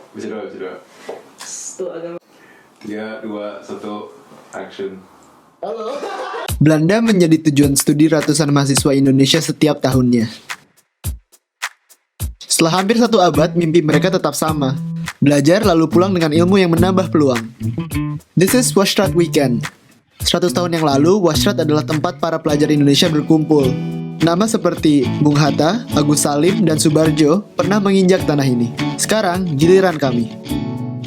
Bisa dua. Tuh agak 3, 2, 1, action. halo. Belanda menjadi tujuan studi ratusan mahasiswa Indonesia setiap tahunnya. Setelah hampir 1 abad, mimpi mereka tetap sama. Belajar lalu pulang dengan ilmu yang menambah peluang. This is Washrat Weekend. 100 tahun yang lalu, Washrat adalah tempat para pelajar Indonesia berkumpul. Nama seperti Bung Hatta, Agus Salim, dan Subarjo pernah menginjak tanah ini. Sekarang, giliran kami.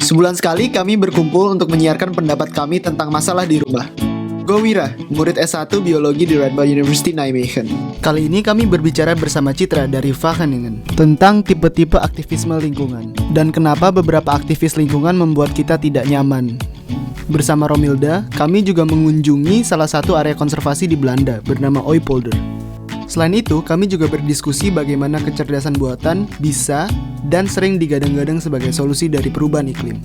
Sebulan sekali kami berkumpul untuk menyiarkan pendapat kami tentang masalah di rumah. Gowira, murid S1 Biologi di Radboud University Nijmegen. Kali ini kami berbicara bersama Citra dari Wageningen tentang tipe-tipe aktivisme lingkungan dan kenapa beberapa aktivis lingkungan membuat kita tidak nyaman. Bersama Romilda, kami juga mengunjungi salah satu area konservasi di Belanda bernama Oipolder. Selain itu, kami juga berdiskusi bagaimana kecerdasan buatan bisa dan sering digadang-gadang sebagai solusi dari perubahan iklim.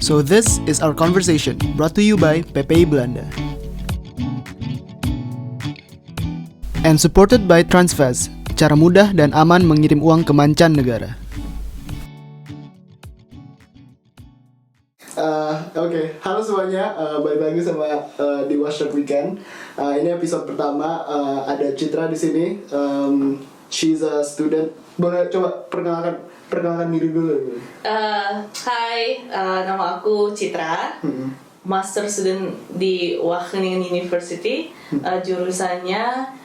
So this is our conversation, brought to you by PPI Belanda. And supported by Transfast, cara mudah dan aman mengirim uang ke mancanegara. Oke, halo semuanya, balik lagi sama di Washrat Weekend. Ini episode pertama, ada Citra di sini. She's a student. Boleh coba perkenalkan diri dulu. Hai, nama aku Citra, master student di Wageningen University, jurusannya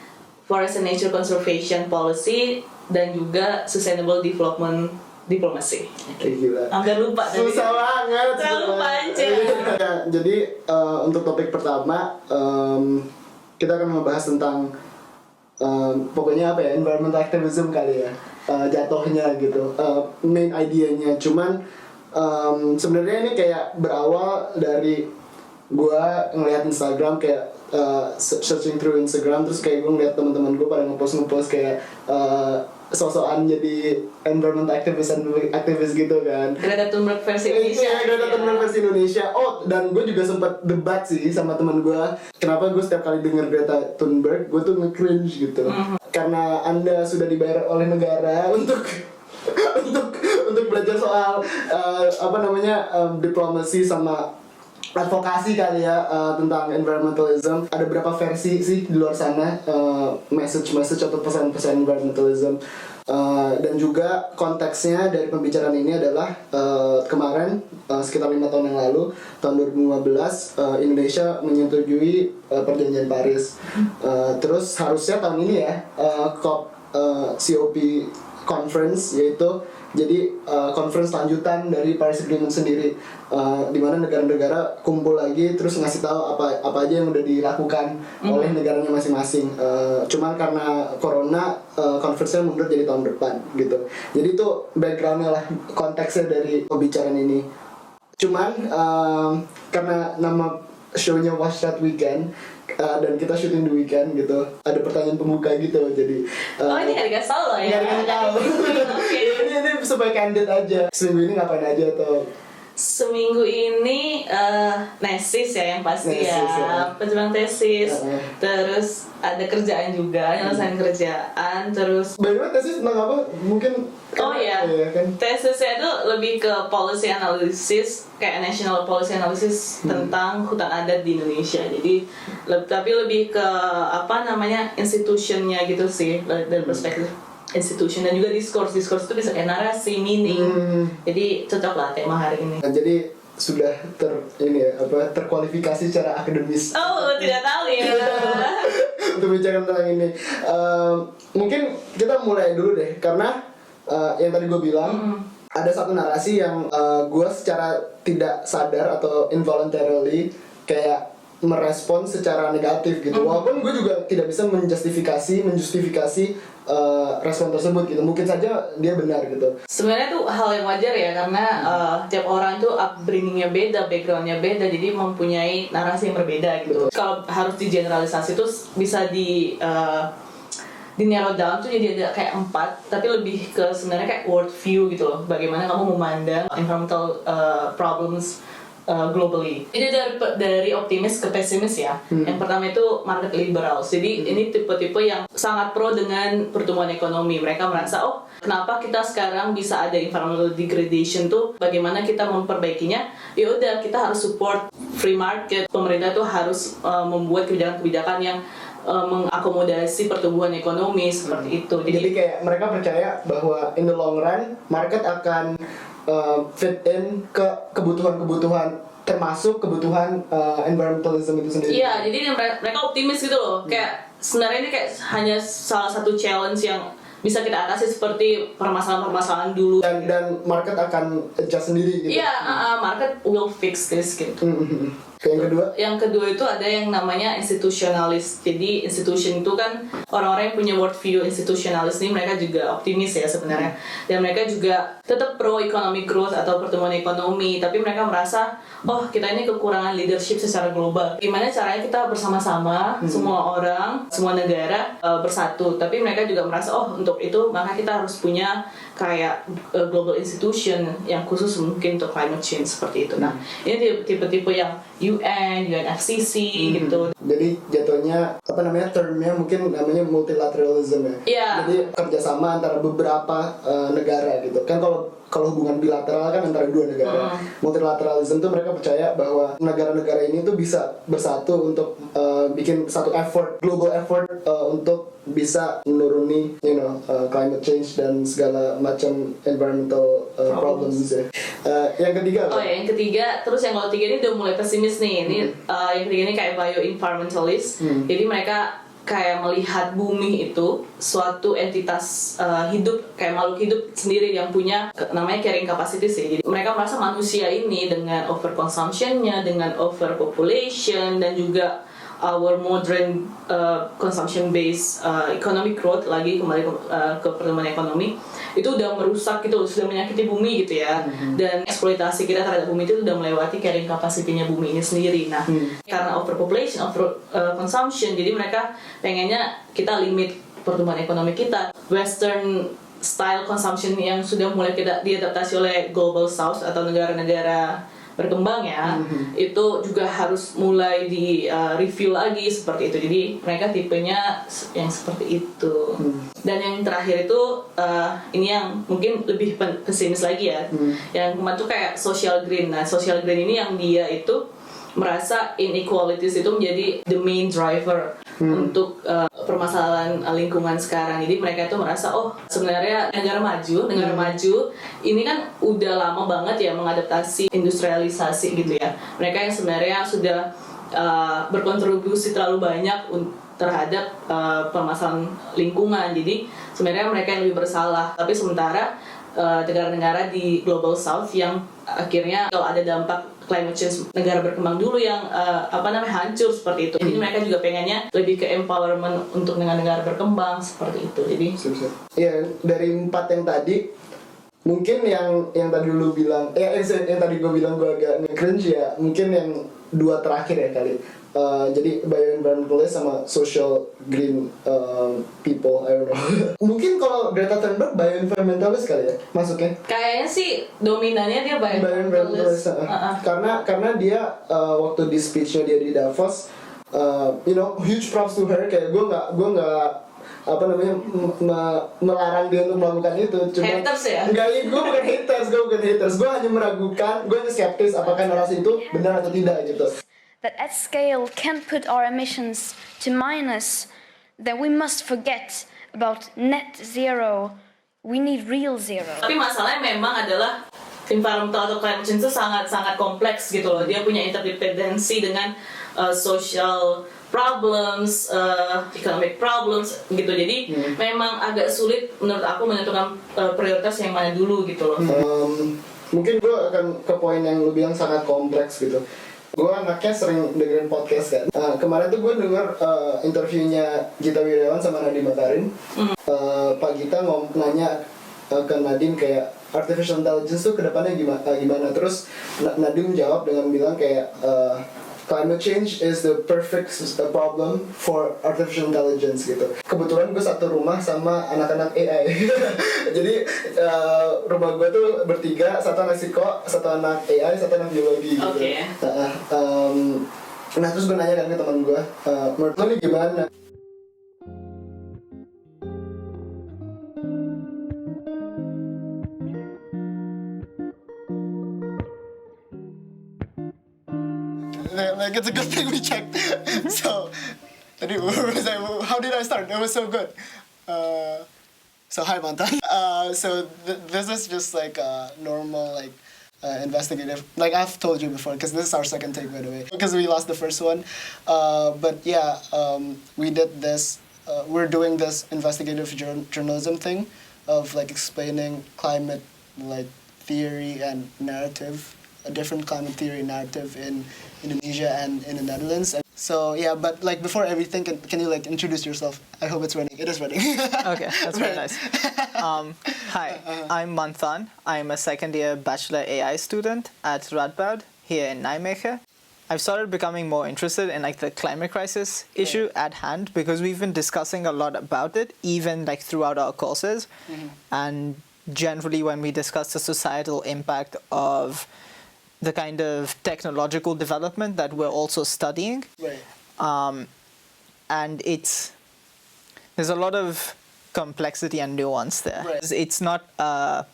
Forest and Nature Conservation Policy dan juga Sustainable Development Diplomacy. Gila. Hampir lupa tadi. Susah banget. Terlalu panjang. Ya, jadi untuk topik pertama, kita akan membahas tentang pokoknya apa ya, environmental activism kali ya. Jatuhnya gitu, main idenya. Cuman sebenarnya ini kayak berawal dari gua ngeliat Instagram, kayak searching through Instagram, terus kayak gua ngeliat teman-teman gua pada ngepost kayak sosokan jadi environmental aktivis gitu kan. Greta Thunberg versi Indonesia. Iya, Greta Thunberg versi Indonesia. Oh, dan gue juga sempat debat sih sama teman gue. Kenapa gue setiap kali denger Greta Thunberg, gue tuh nge-cringe gitu. Karena Anda sudah dibayar oleh negara untuk untuk belajar soal diplomasi sama advokasi kali ya, tentang environmentalism. Ada berapa versi sih di luar sana, message atau pesan-pesan environmentalism. Dan juga konteksnya dari pembicaraan ini adalah kemarin, sekitar 5 tahun yang lalu, tahun 2015, Indonesia menyetujui perjanjian Paris. Terus harusnya tahun ini ya, COP conference, yaitu jadi conference lanjutan dari Paris Agreement sendiri, di mana negara-negara kumpul lagi terus ngasih tahu apa aja yang udah dilakukan oleh negaranya masing-masing. Cuman karena corona, conference-nya mundur jadi tahun depan gitu. Jadi itu background-nya lah, konteksnya dari pembicaraan ini. Cuman karena nama show-nya Washrat Weekend, dan kita syuting di weekend gitu, ada pertanyaan pembuka gitu. Jadi Ini gak dikasih tau loh ya. nggak dikasih tahu. Oke. ini supaya candid aja. Seminggu ini ngapain aja atau Seminggu ini tesis ya yang pasti Tesis, ya. perjuangan tesis, terus ada kerjaan juga, nyelesain kerjaan, terus by the way, tesis tentang apa? Mungkin kan? tesisnya itu lebih ke policy analysis, kayak national policy analysis tentang hutan adat di Indonesia. Jadi tapi lebih ke institutionnya gitu sih, dari perspektif institution, dan juga discourse itu bisa kayak narasi, meaning. Jadi cocok lah tema hari ini. Nah, jadi sudah terkualifikasi secara akademis. Oh, tidak tahu ya. Untuk bicara tentang ini, mungkin kita mulai dulu deh, karena yang tadi gue bilang, ada satu narasi yang gue secara tidak sadar atau involuntarily kayak merespon secara negatif gitu. Walaupun gue juga tidak bisa menjustifikasi respon tersebut gitu. Mungkin saja dia benar gitu. Sebenarnya tuh hal yang wajar ya, karena tiap orang tuh upbringingnya beda, backgroundnya beda, jadi mempunyai narasi yang berbeda gitu. Kalau harus digeneralisasi tuh bisa di narrow down tuh jadi ada kayak 4, tapi lebih ke sebenarnya kayak world view gitu loh. Bagaimana kamu memandang environmental problems globally. Ini dari optimis ke pesimis ya. Yang pertama itu market liberal. Jadi ini tipe-tipe yang sangat pro dengan pertumbuhan ekonomi. Mereka merasa Kenapa kita sekarang bisa ada environmental degradation tuh? Bagaimana kita memperbaikinya? Ya udah, kita harus support free market. Pemerintah tuh harus membuat kebijakan-kebijakan yang mengakomodasi pertumbuhan ekonomi seperti itu. Jadi kayak mereka percaya bahwa in the long run market akan fit in ke kebutuhan-kebutuhan, termasuk kebutuhan environmentalism itu sendiri. Iya, jadi mereka optimis gitu loh. Kayak sebenarnya ini kayak hanya salah satu challenge yang bisa kita atasi seperti permasalahan-permasalahan dulu. Dan market akan adjust sendiri gitu. Iya, market will fix this gitu. Yang kedua? Yang kedua itu ada yang namanya institutionalis. Jadi institution itu kan orang-orang yang punya worldview institutionalis ini mereka juga optimis ya sebenarnya. Dan mereka juga tetap pro economic growth atau pertumbuhan ekonomi, tapi mereka merasa kita ini kekurangan leadership secara global. Gimana caranya kita bersama-sama semua orang, semua negara bersatu. Tapi mereka juga merasa untuk itu maka kita harus punya kayak global institution yang khusus mungkin untuk climate change seperti itu. Nah, ini tipe-tipe yang UN, UNFCCC gitu. Jadi jatuhnya termnya mungkin namanya multilateralism ya. Iya. Jadi kerjasama antara beberapa negara gitu. Kan kalau hubungan bilateral kan antara dua negara. Multilateralism tuh mereka percaya bahwa negara-negara ini tuh bisa bersatu untuk bikin satu global effort untuk bisa menuruni climate change dan segala macam environmental problems ya. Yang ketiga apa? Yang ketiga, terus yang kalau tiga ini udah mulai pesimis nih. Ini yang ketiga ini kayak bioenvironmentalist. Jadi mereka kayak melihat bumi itu suatu entitas hidup, kayak makhluk hidup sendiri yang punya namanya carrying capacity sih. Jadi mereka merasa manusia ini dengan overconsumption-nya, dengan overpopulation dan juga our modern consumption based economic growth, lagi kembali ke pertumbuhan ekonomi itu udah merusak gitu, sudah menyakiti bumi gitu ya. Dan eksploitasi kita terhadap bumi itu udah melewati carrying capacity-nya bumi ini sendiri. Nah, karena overpopulation, consumption, jadi mereka pengennya kita limit pertumbuhan ekonomi kita. Western style consumption yang sudah mulai kita diadaptasi oleh global south atau negara-negara berkembang ya, itu juga harus mulai di review lagi seperti itu. Jadi mereka tipenya yang seperti itu. Dan yang terakhir itu ini yang mungkin lebih pesimis lagi ya. Yang kemarin tuh kayak social green. Nah, social green ini yang dia itu merasa inequalities itu menjadi the main driver untuk permasalahan lingkungan sekarang. Jadi mereka itu merasa sebenarnya negara maju ini kan udah lama banget ya mengadaptasi industrialisasi gitu ya. Mereka yang sebenarnya sudah berkontribusi terlalu banyak terhadap permasalahan lingkungan. Jadi sebenarnya mereka yang lebih bersalah. Tapi sementara negara-negara di global south yang akhirnya kalau ada dampak climate change negara berkembang dulu yang hancur seperti itu. Jadi mereka juga pengennya lebih ke empowerment untuk negara-negara berkembang seperti itu. Jadi ya dari 4 yang tadi mungkin yang tadi lu bilang yang tadi gue bilang gue agak nge-cringe ya, mungkin yang 2 terakhir ya kali. Jadi bioenvironmentalist sama social green people, I don't know. Mungkin kalau Greta Thunberg bioenvironmentalist kali ya masuknya. Kayaknya sih dominannya dia bioenvironmentalist. Karena dia waktu di speech-nya dia di Davos, huge props to her. Kayak gue nggak melarang dia untuk melakukan itu. Cuma haters ya? Enggak, gue bukan haters. Gue hanya meragukan, gue hanya skeptis apakah narasi itu benar atau tidak gitu. That at scale can't put our emissions to minus, then we must forget about net zero. We need real zero. Tapi masalahnya memang adalah environmental atau climate change itu sangat kompleks gitu loh. Dia punya interdependensi dengan social problems, economic problems gitu. Jadi memang agak sulit menurut aku menentukan prioritas yang mana dulu gitu loh. Mungkin gue akan ke poin yang lu bilang sangat kompleks gitu. Gue anaknya sering dengerin podcast kan. Kemarin tuh gue denger interviewnya Gita Wirjawan sama Nadiem Makarim. Pak Gita nanya ke Nadiem kayak artificial intelligence tuh kedepannya gimana. Terus Nadiem jawab dengan bilang kayak climate change is the perfect problem for artificial intelligence gitu. Kebetulan gue satu rumah sama anak-anak AI. Jadi rumah gue tuh bertiga, satu anak psiko, satu anak AI, satu anak biologi gitu. Okay. Nah terus gue nanya kan ke teman gue, menurut lo nih gimana? Like it's a good thing we checked. So, how did I start? It was so good. So hi Mantan. This is just like a normal like investigative. Like I've told you before, because this is our second take by the way, because we lost the first one. But yeah, we did this. We're doing this investigative journalism thing, of like explaining climate like theory and narrative, a different climate theory narrative in Indonesia and in the Netherlands. And so yeah, but like before everything, can you like introduce yourself? I hope it's running. It is running. Okay, that's very nice. Hi, I'm Manthan. I'm a second year Bachelor AI student at Radboud here in Nijmegen. I've started becoming more interested in like the climate crisis issue at hand because we've been discussing a lot about it, even like throughout our courses. And generally when we discuss the societal impact of the kind of technological development that we're also studying. Right. And there's a lot of complexity and nuance there. Right. It's not a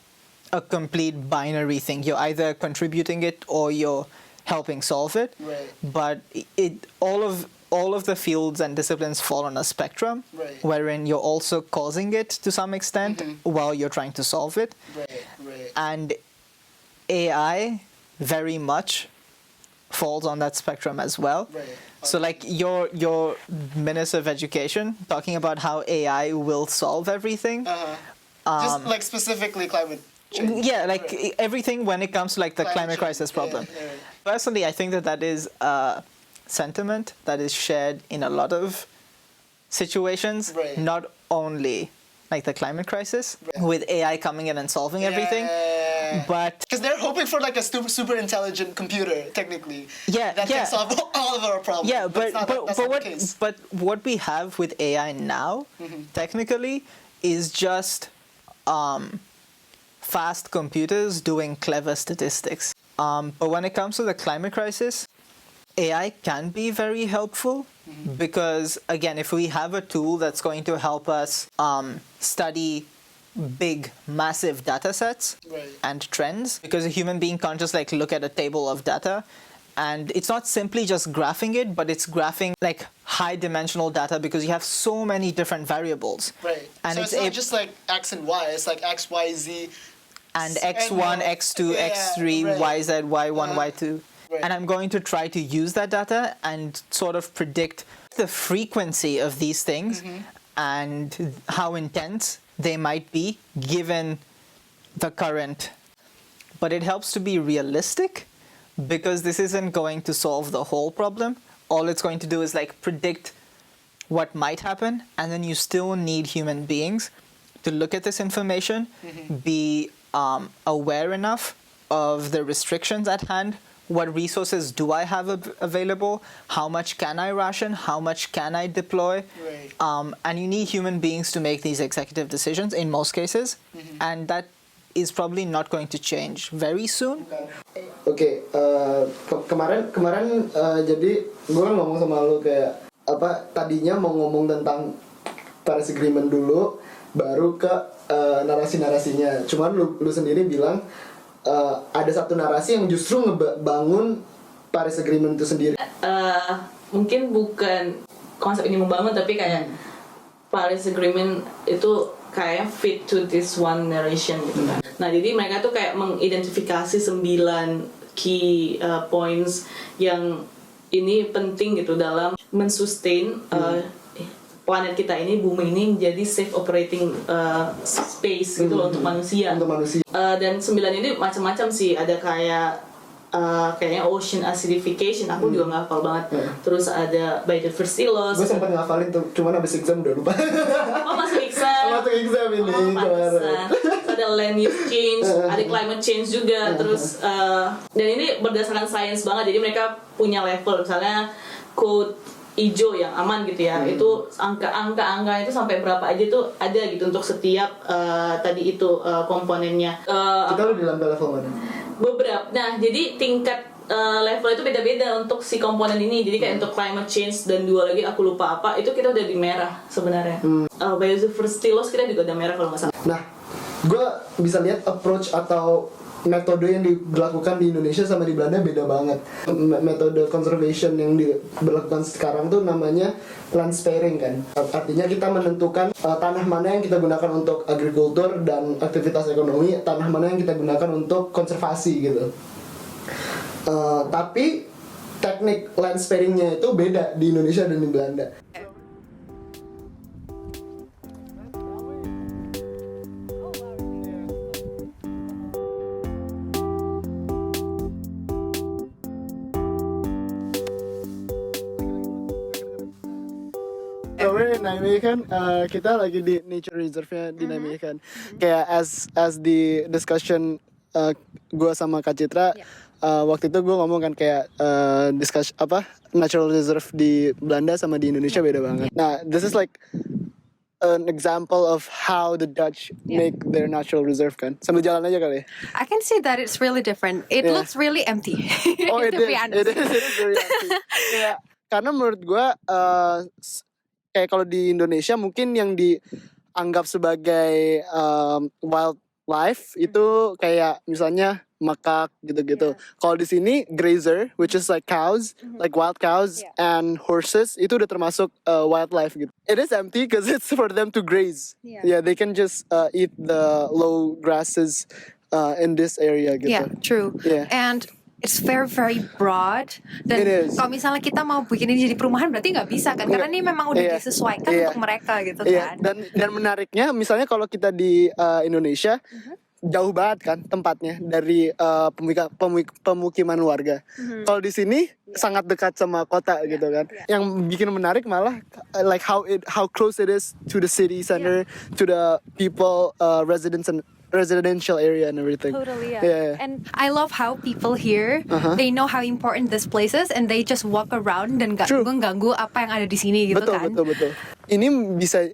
complete binary thing. You're either contributing it or you're helping solve it. Right. But all of the fields and disciplines fall on a spectrum, Right. wherein you're also causing it to some extent while you're trying to solve it. Right. And AI very much falls on that spectrum as well. Right. So like your Minister of Education talking about how AI will solve everything. Just like specifically climate change. Yeah, like Right. everything when it comes to like the climate change. crisis problem. Yeah. Personally, I think that is a sentiment that is shared in a lot of situations, Right. not only like the climate crisis, with AI coming in and solving everything, but because they're hoping for like a super intelligent computer, technically. That can solve all of our problems. yeah, that's not the case. but what we have with AI now, technically, is just fast computers doing clever statistics. But when it comes to the climate crisis, AI can be very helpful because, again, if we have a tool that's going to help us study big, massive data sets Right. and trends, because a human being can't just like look at a table of data. And it's not simply just graphing it, but it's graphing like high dimensional data because you have so many different variables. Right. And So it's not just like X and Y, it's like X, Y, Z. and X1, X2, Yeah, X3, right. YZ, Y1, Y2. Right. And I'm going to try to use that data and sort of predict the frequency of these things and how intense they might be given the current. But it helps to be realistic because this isn't going to solve the whole problem. All it's going to do is like predict what might happen, and then you still need human beings to look at this information, be aware enough of the restrictions at hand. What resources do I have available? How much can I ration? How much can I deploy? Right. And you need human beings to make these executive decisions in most cases. And that is probably not going to change very soon. Oke, kemarin jadi gue kan ngomong sama lu kayak apa tadinya mau ngomong tentang Paris Agreement dulu, baru ke narasi-narasinya. Cuman lu sendiri bilang ada satu narasi yang justru ngebangun Paris Agreement itu sendiri. Mungkin bukan konsep ini membangun, tapi kayak Paris Agreement itu kayak fit to this one narration gitu kan. Nah jadi mereka tuh kayak mengidentifikasi 9 key points yang ini penting gitu dalam mensustain planet kita ini, bumi ini menjadi safe operating space gitu loh untuk manusia. Untuk manusia. Dan 9 ini macam-macam sih, ada kayaknya ocean acidification, aku juga nggak hafal banget. Terus ada biodiversity loss. Gue sempat ngafalin tuh, cuman abis exam udah lupa. Oh masuk exam. Masuk exam ini Pantesan. Terus ada land use change, ada climate change juga. Terus dan ini berdasarkan sains banget. Jadi mereka punya level, misalnya code hijau yang aman gitu ya. Itu angka itu sampai berapa aja tuh ada gitu untuk setiap tadi itu komponennya. Kita lu di level mana? Beberapa. Nah, jadi tingkat level itu beda-beda untuk si komponen ini. Jadi kayak untuk climate change dan 2 lagi aku lupa apa, itu kita udah di merah sebenarnya. Biodiversity loss kita juga udah merah kalau nggak salah. Nah, gue bisa lihat approach atau metode yang dilakukan di Indonesia sama di Belanda beda banget. Metode conservation yang dilakukan sekarang tuh namanya land sparing kan. Artinya kita menentukan tanah mana yang kita gunakan untuk agrikultur dan aktivitas ekonomi, tanah mana yang kita gunakan untuk konservasi gitu. Tapi teknik land sparingnya itu beda di Indonesia dan di Belanda. We're in Nijmegen, kita lagi di nature reserve-nya di Nijmegen. Kayak as di discussion gue sama Kak Citra, waktu itu gue ngomong kan kayak discussion natural reserve di Belanda sama di Indonesia beda banget. Nah, this is like an example of how the Dutch make their natural reserve kan. Sambil jalan aja kali. I can see that it's really different. It looks really empty. Oh, to be honest. It is very empty. Kayak, karena menurut gue kayak kalau di Indonesia mungkin yang dianggap sebagai wildlife itu kayak misalnya makak gitu-gitu. Kalau di sini grazer, which is like cows, like wild cows and horses, itu udah termasuk wildlife gitu. It is empty because it's for them to graze. Yeah, they can just eat the low grasses in this area gitu. Yeah, true. Yeah. And it's very very broad. Dan It is. kalau misalnya kita mau bikin ini jadi perumahan berarti nggak bisa kan? Karena ini memang udah disesuaikan untuk mereka gitu kan. Dan menariknya, misalnya kalau kita di Indonesia jauh banget kan tempatnya dari pemukiman warga. Kalau di sini sangat dekat sama kota gitu kan. Yang bikin menarik malah like how close it is to the city center, to the people residential area and everything. Totally, Yeah. And I love how people here, they know how important this place is and they just walk around dan gak ganggu apa yang ada di sini gitu kan. Betul. Ini bisa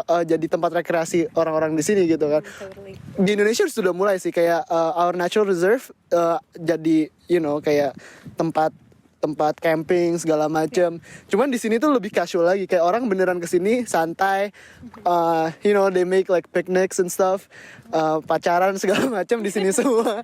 jadi tempat rekreasi orang-orang di sini gitu kan. Totally. Di Indonesia sudah mulai sih kayak our natural reserve jadi kayak tempat camping segala macam. Cuman di sini tuh lebih casual lagi, kayak orang beneran kesini santai, they make like picnics and stuff, pacaran segala macam di sini semua.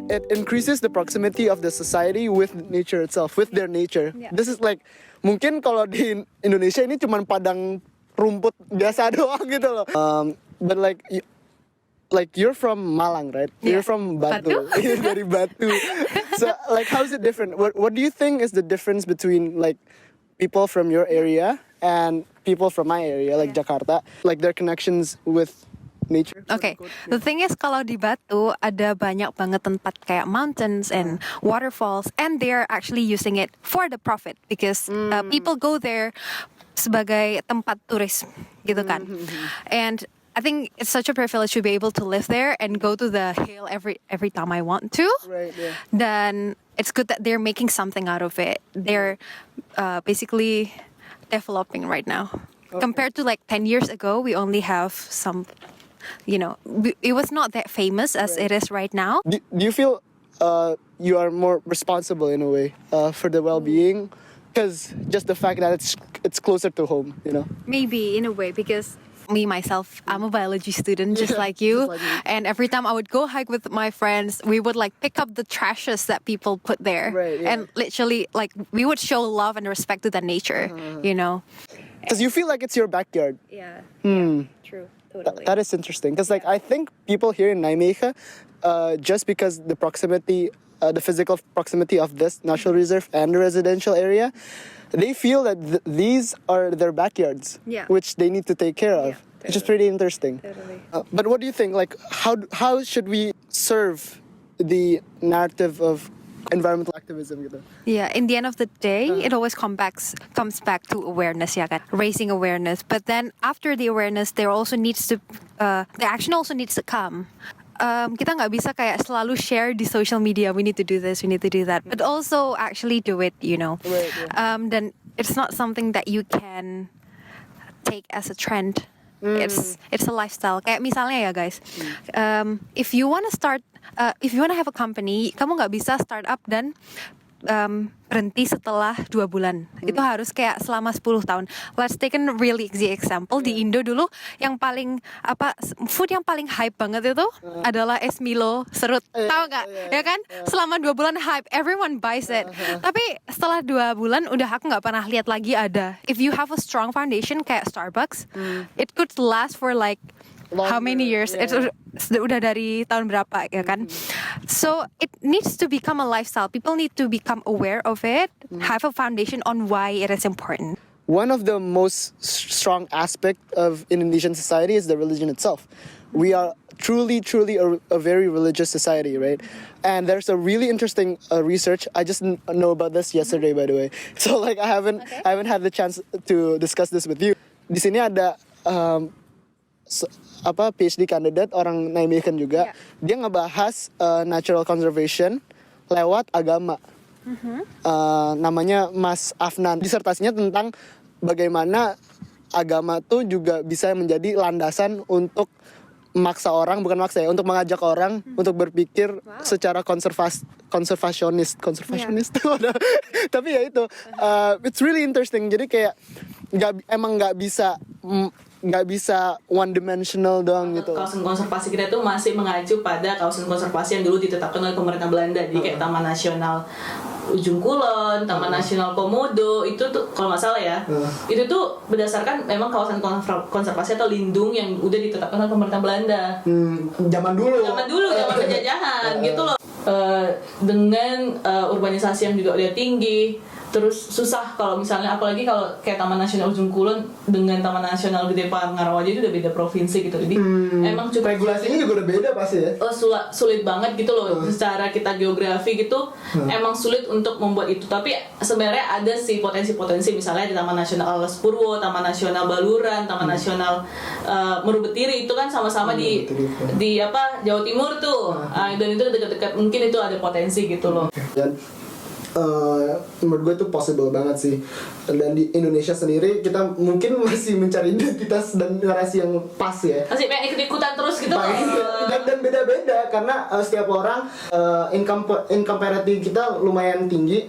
It increases the proximity of the society with nature itself, with their nature. Yeah. This is like, mungkin kalau di Indonesia ini cuman padang rumput biasa doang gitu loh. But like you're from Malang, right? Yeah. You're from Batu. Dari Batu. So like, how is it different? What do you think is the difference between like people from your area and people from my area, like Jakarta, like their connections with nature? Okay, the thing is kalau di Batu ada banyak banget tempat kayak mountains and waterfalls, and they're actually using it for the profit because people go there sebagai tempat turis gitu kan. And I think it's such a privilege to be able to live there and go to the hill every time I want to. Right, yeah. Then it's good that they're making something out of it. They're basically developing right now. Okay. Compared to like 10 years ago, we only have some. It was not that famous as it is right now. Do you feel you are more responsible in a way for the well-being? Because just the fact that it's closer to home, Maybe in a way, because me myself, I'm a biology student just like you. And every time I would go hike with my friends, we would like pick up the trashes that people put there. Right, yeah. And literally like we would show love and respect to the nature, Because you feel like it's your backyard. Yeah. True. That is interesting, because like I think people here in Nijmegen, just because the proximity, the physical proximity of this natural reserve and the residential area, they feel that these are their backyards, which they need to take care of, which is pretty interesting. Totally. But what do you think? Like, how should we serve the narrative of environmental activism gitu? Yeah, in the end of the day, it always comes back to awareness, ya kan? Raising awareness. But then after the awareness, the action also needs to come. Kita nggak bisa kayak selalu share di social media, we need to do this, we need to do that, but also actually do it, Right, yeah. Then it's not something that you can take as a trend. It's a lifestyle. Kayak misalnya ya guys, if you wanna have a company, kamu nggak bisa start up dan berhenti setelah 2 bulan. Itu harus kayak selama 10 tahun. Let's take a really easy example. Di Indo dulu yang paling food yang paling hype banget itu adalah es Milo serut. Tahu nggak? Ya kan? Selama 2 bulan hype, everyone buys it. Tapi setelah 2 bulan udah aku nggak pernah lihat lagi ada. If you have a strong foundation kayak Starbucks, it could last for like how many years? Itu udah dari tahun berapa ya kan? So it needs to become a lifestyle. People need to become aware of it, have a foundation on why it is important. One of the most strong aspect of Indonesian society is the religion itself. We are truly a very religious society, right? And there's a really interesting research. I just know about this yesterday, by the way. So like I haven't had the chance to discuss this with you. Di sini ada PhD candidate orang Nijmegen juga. Dia ngebahas natural conservation lewat agama. Namanya Mas Afnan. Disertasinya tentang bagaimana agama tuh juga bisa menjadi landasan untuk untuk mengajak orang untuk berpikir secara konservasionis. Tapi ya itu, it's really interesting. Jadi kayak nggak bisa one dimensional doang gitu. Kawasan konservasi kita itu masih mengacu pada kawasan konservasi yang dulu ditetapkan oleh pemerintah Belanda. Jadi kayak Taman Nasional Ujung Kulon, Taman Nasional Komodo, itu tuh kalau nggak salah ya, itu tuh berdasarkan memang kawasan konservasi atau lindung yang udah ditetapkan oleh pemerintah Belanda. Zaman dulu Zaman penjajahan gitu loh. Dengan urbanisasi yang juga udah tinggi, terus susah kalau misalnya, apalagi kalau kayak Taman Nasional Ujung Kulon dengan Taman Nasional Gede Parangarawaja itu udah beda provinsi gitu. Jadi emang cukup regulasinya juga udah beda pasti ya. Sulit banget gitu loh secara kita geografi gitu. Emang sulit untuk membuat itu. Tapi sebenarnya ada sih potensi-potensi, misalnya di Taman Nasional Alas Purwo, Taman Nasional Baluran, Taman Nasional Meru-Betiri, itu kan sama-sama di Jawa Timur tuh. Dan itu dekat-dekat, mungkin itu ada potensi gitu loh. Dan menurut gue itu possible banget sih. Dan di Indonesia sendiri kita mungkin masih mencari identitas dan narasi yang pas ya. Masih pengen ikut-ikutan terus gitu. Dan beda-beda karena setiap orang income parity kita lumayan tinggi.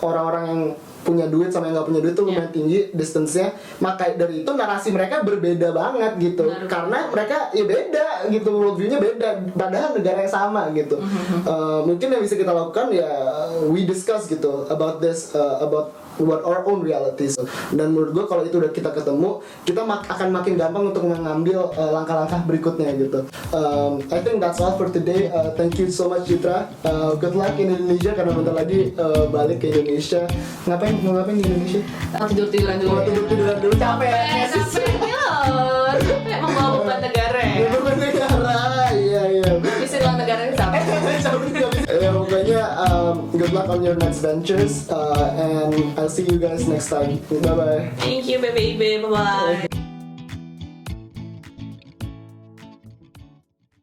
Orang-orang yang punya duit sama yang nggak punya duit tuh lumayan tinggi distance-nya. Maka dari itu narasi mereka berbeda banget gitu. Karena mereka ya beda gitu, worldview-nya beda padahal negara yang sama gitu. Mungkin yang bisa kita lakukan ya we discuss gitu about this, about what our own realities. Dan menurut gue kalau itu udah kita ketemu, kita akan makin gampang untuk mengambil langkah-langkah berikutnya gitu. I think that's all for today. Thank you so much Citra. Good luck in Indonesia karena bentar lagi balik ke Indonesia. Mau ngapain di Indonesia? Tidur-tiduran dulu. Tidur-tiduran dulu. Capek. Capek membawa beban negara ya. Beban negara. Iya. Bisa uang negara capek. Ya pokoknya good luck on your next ventures and I'll see you guys next time. Bye bye. Thank you BPIB, bye bye.